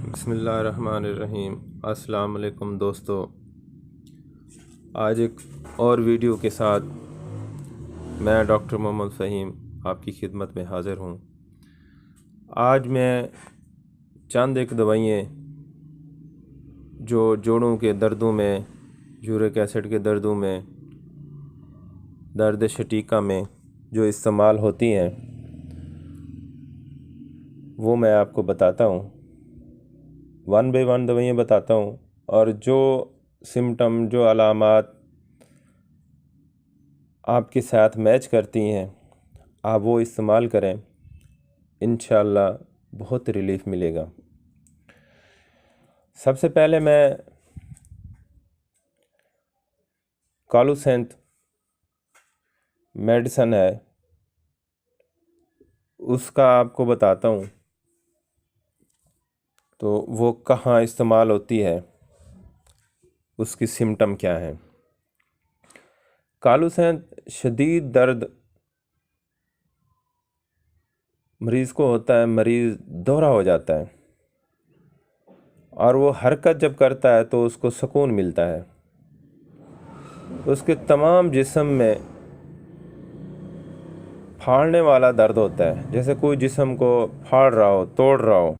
बिस्मिल्लाहिर्रहमानिर्रहीम। अस्सलाम वालेकुम दोस्तों, आज एक और वीडियो के साथ मैं डॉक्टर मोहम्मद फ़हीम आपकी खिदमत में हाज़िर हूँ। आज मैं चंद एक दवाइयाँ जो जोड़ों के दर्दों में, यूरिक एसिड के दर्दों में, दर्द शटीका में जो इस्तेमाल होती हैं वो मैं आपको बताता हूँ। वन बाय वन दवाइयाँ बताता हूँ और जो सिम्टम, जो अलामात आपके साथ मैच करती हैं आप वो इस्तेमाल करें, इंशाअल्लाह बहुत रिलीफ मिलेगा। सबसे पहले मैं कालूसेंथ मेडिसन है उसका आपको बताता हूँ, तो वो कहाँ इस्तेमाल होती है, उसकी सिम्टम क्या है। कालूसेंथ शदीद दर्द मरीज़ को होता है, मरीज़ दोहरा हो जाता है और वो हरकत जब करता है तो उसको सुकून मिलता है। उसके तमाम जिस्म में फाड़ने वाला दर्द होता है, जैसे कोई जिस्म को फाड़ रहा हो, तोड़ रहा हो।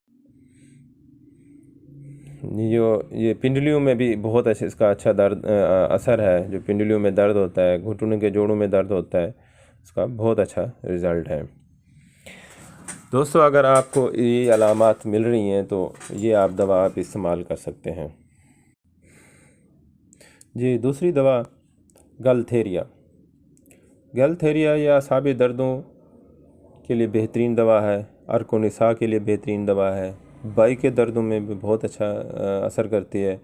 ये पिंडलियों में भी बहुत अच्छा इसका अच्छा दर्द असर है। जो पिंडलियों में दर्द होता है, घुटनों के जोड़ों में दर्द होता है, इसका बहुत अच्छा रिज़ल्ट है। दोस्तों, अगर आपको ये अलामात मिल रही हैं तो ये आप दवा आप इस्तेमाल कर सकते हैं। जी, दूसरी दवा गलथेरिया। गलथेरिया या असाबी दर्दों के लिए बेहतरीन दवा है, अर्कोनिसा के लिए बेहतरीन दवा है, बाई के दर्दों में भी बहुत अच्छा असर करती है।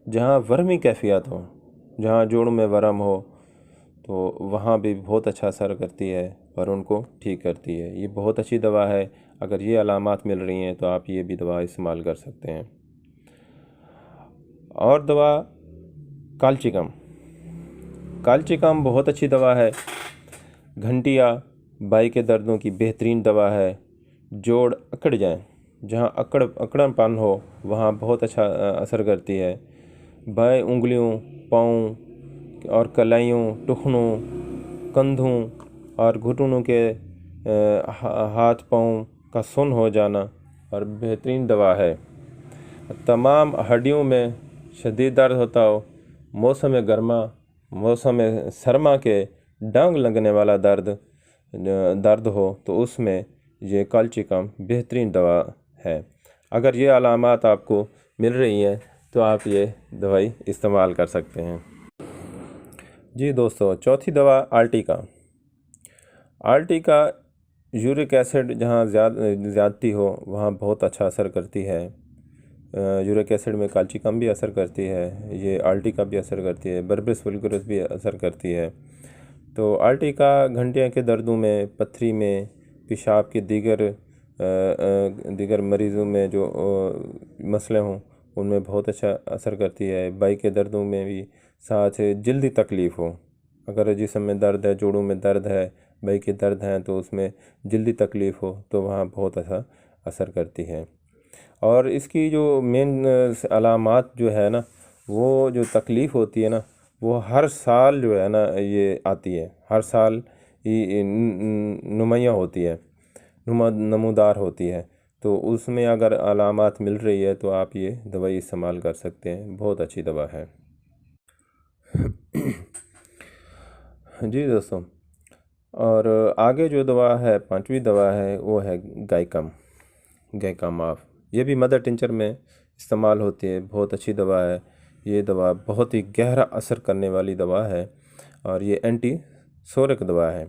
जहाँ वर्मी कैफियत हो, जहाँ जोड़ों में वरम हो, तो वहाँ भी बहुत अच्छा असर करती है और उनको ठीक करती है। ये बहुत अच्छी दवा है। अगर ये अलामात मिल रही हैं तो आप ये भी दवा इस्तेमाल कर सकते हैं। और दवा कालचिकम। कालचिकम बहुत अच्छी दवा है। घंटिया बाई के दर्दों की बेहतरीन दवा है। जोड़ अकड़ जाएं, जहाँ अकड़नपन हो वहाँ बहुत अच्छा असर करती है। बाएं उंगलियों, पाँव और कलाइयों, टुखनों, कंधों और घुटनों के हाथ पाँव का सुन्न हो जाना और बेहतरीन दवा है। तमाम हड्डियों में शदीद दर्द होता हो, मौसम गर्मा, मौसम सरमा के डांग लगने वाला दर्द हो, तो उसमें ये कालचिकम बेहतरीन दवा है। अगर ये अलामात आपको मिल रही हैं तो आप ये दवाई इस्तेमाल कर सकते हैं। जी दोस्तों, चौथी दवा आर्टिका। आर्टिका यूरिक एसिड जहाँ ज़्यादती हो वहाँ बहुत अच्छा असर करती है। यूरिक एसिड में कालचिकम भी असर करती है, ये आर्टिका भी असर करती है, बर्बिस वुल्गरिस भी असर करती है। तो आर्टिका घंटिया के दर्दों में, पथरी में, पेशाब के दीगर मरीज़ों में जो मसले हों उनमें बहुत अच्छा असर करती है। बाई के दर्दों में भी, साथ जल्दी तकलीफ़ हो, अगर जिस्म में दर्द है, जोड़ों में दर्द है, बाई के दर्द हैं तो उसमें जल्दी तकलीफ़ हो तो वहाँ बहुत अच्छा असर करती है। और इसकी जो मेन अलामात जो है ना, वो जो तकलीफ़ होती है ना, वो हर साल जो है ना ये आती है, हर साल ये नुमायाँ होती है, नमूदार होती है। तो उसमें अगर अलामात मिल रही है तो आप ये दवाई इस्तेमाल कर सकते हैं, बहुत अच्छी दवा है। जी दोस्तों, और आगे जो दवा है, पांचवी दवा है, वो है गैकामाफ। ये भी मदर टिंचर में इस्तेमाल होती है, बहुत अच्छी दवा है। ये दवा बहुत ही गहरा असर करने वाली दवा है और ये एंटी सोरिक दवा है।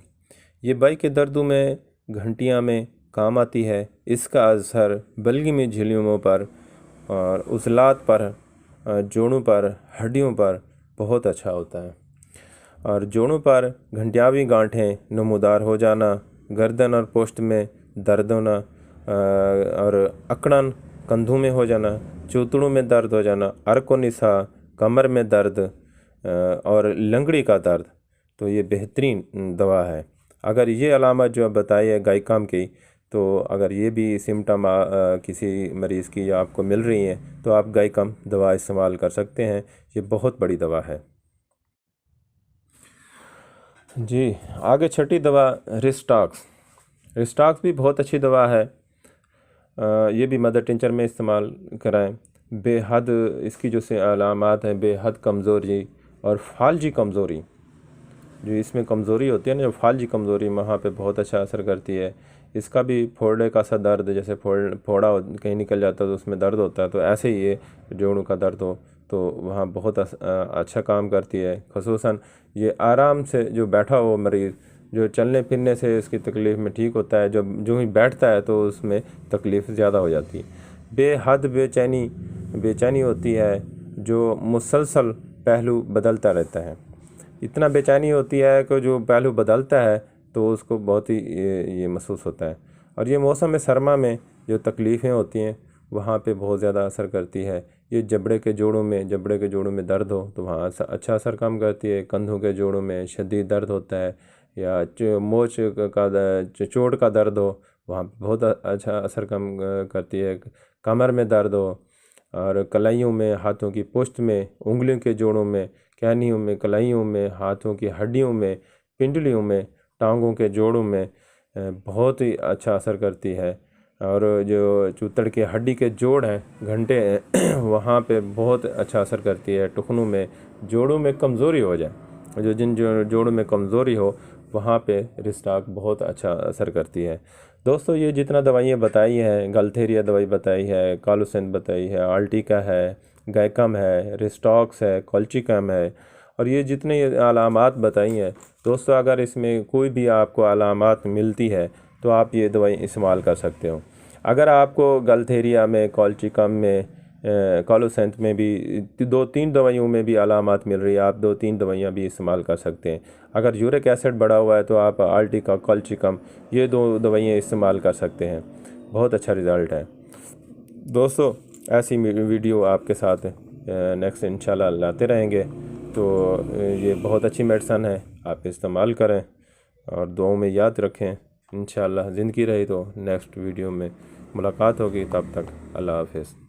ये बाई के दर्दों में, घंटिया में काम आती है। इसका असर बल्गी में झिल्लियों पर और उजलात पर, जोड़ों पर, हड्डियों पर बहुत अच्छा होता है। और जोड़ों पर घंटियावी गांठें नमूदार हो जाना, गर्दन और पोस्ट में दर्द होना और अकड़न कंधों में हो जाना, चूतड़ों में दर्द हो जाना, अर्कोनिसा, कमर में दर्द और लंगड़ी का दर्द, तो ये बेहतरीन दवा है। अगर ये अलामत जो बताई है गायकाम की, तो अगर ये भी सिम्टम किसी मरीज़ की आपको मिल रही हैं तो आप गायकम दवा इस्तेमाल कर सकते हैं। ये बहुत बड़ी दवा है जी। आगे छठी दवा रिस्टॉक्स। रिस्टॉक्स भी बहुत अच्छी दवा है। ये भी मदर टिंचर में इस्तेमाल कराएं। बेहद इसकी जो से अलामात हैं, बेहद कमज़ोरी और फालजी कमज़ोरी, जो इसमें कमज़ोरी होती है ना, जो फालजी कमज़ोरी, वहाँ पे बहुत अच्छा असर करती है। इसका भी फोड़े का सा दर्द, जैसे फोड़ा कहीं निकल जाता है तो उसमें दर्द होता है, तो ऐसे ही ये जोड़ों का दर्द हो तो वहाँ बहुत अच्छा काम करती है। ख़ुसूसन ये आराम से जो बैठा हो मरीज़, जो चलने फिरने से इसकी तकलीफ़ में ठीक होता है, जब जो ही बैठता है तो उसमें तकलीफ़ ज़्यादा हो जाती है। बेहद बेचैनी होती है, जो मुसलसल पहलू बदलता रहता है। इतना बेचैनी होती है कि जो पहलू बदलता है तो उसको बहुत ही ये महसूस होता है। और ये मौसम सरमा में जो तकलीफ़ें होती हैं वहाँ पे बहुत ज़्यादा असर करती है। ये जबड़े के जोड़ों में दर्द हो तो वहाँ अच्छा असर कम करती है। कंधों के जोड़ों में शदीद दर्द होता है, या मोच का चोट का दर्द हो, वहाँ पे बहुत अच्छा असर कम करती है। कमर में दर्द हो, और कलाइयों में, हाथों की पुष्ट में, उंगलियों के जोड़ों में, कहनियों में, कलाइयों में, हाथों की हड्डियों में, पिंडलियों में, टांगों के जोड़ों में बहुत ही अच्छा असर करती है। और जो चूतड़ के हड्डी के जोड़ हैं, घंटे हैं, वहाँ पे बहुत अच्छा असर करती है। टुकनों में, जोड़ों में कमज़ोरी हो जाए, जिन जोड़ों में कमज़ोरी हो वहाँ पे रिस्टॉक बहुत अच्छा असर करती है। दोस्तों, ये जितना दवाइयाँ बताई हैं, गलथेरिया दवाई बताई है, कालोसेन बताई है, आल्टिका है, गायकम है, रिस्टॉक्स है, कॉल्चिकम है, और ये जितने अलामात बताई हैं दोस्तों, अगर इसमें कोई भी आपको अलामात मिलती है तो आप ये दवाई इस्तेमाल कर सकते हो। अगर आपको गलथेरिया में, कॉल्चिकम में, कालोसेंथ में भी 2-3 दवाइयों में भी अलामात मिल रही है, आप 2-3 दवाइयाँ भी इस्तेमाल कर सकते हैं। अगर यूरिक एसिड बढ़ा हुआ है तो आप आल्टिका, कॉल्चिकम, ये 2 दवाइयाँ इस्तेमाल कर सकते हैं। बहुत अच्छा रिज़ल्ट है। दोस्तों, ऐसी वीडियो आपके साथ नेक्स्ट इंशाल्लाह लाते रहेंगे। तो ये बहुत अच्छी मेडिसन है, आप इस्तेमाल करें और दुआओं में याद रखें। इंशाल्लाह ज़िंदगी रही तो नेक्स्ट वीडियो में मुलाकात होगी। तब तक अल्लाह हाफ़िज़।